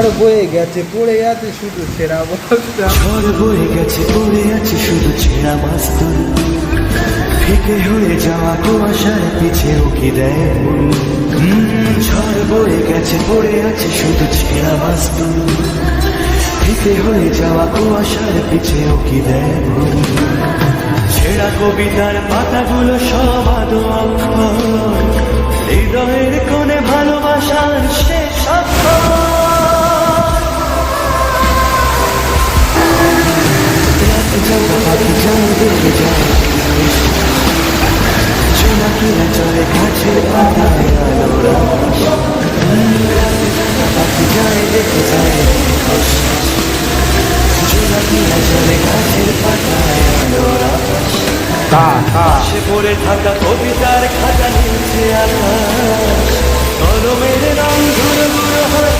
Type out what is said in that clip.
ঝড় বয়ে গেছে পড়ে আছে শুধু ছেঁড়া বস্তা। ঝড় বয়ে গেছে পড়ে আছে শুধু ছেঁড়া বস্তা, ফিকে হয়ে যাওয়া কুয়াশার পিছে উকি দেয় ফুল। ঝড় বয়ে গেছে পড়ে আছে শুধু ছেঁড়া বস্তা, ফিকে হয়ে যাওয়া কুয়াশার পিছে উকি দেয় ফুল। ছেঁড়া কবিতার পাতাগুলো সব আদো অক্ষর, হৃদয়ের কোণে ভালোবাসার শেষ অক্ষর। জোনাকিরা চলে গাছের পাতায় আলোরা, পাখি যায় দেখে যায় জোনাকিরা চলে গাছের পাতায় আলোরা। পাশে পড়ে থাকা কবিতার খাতা নিচে আকাশ, কলমের রং ঘুরে ঘুরে হয়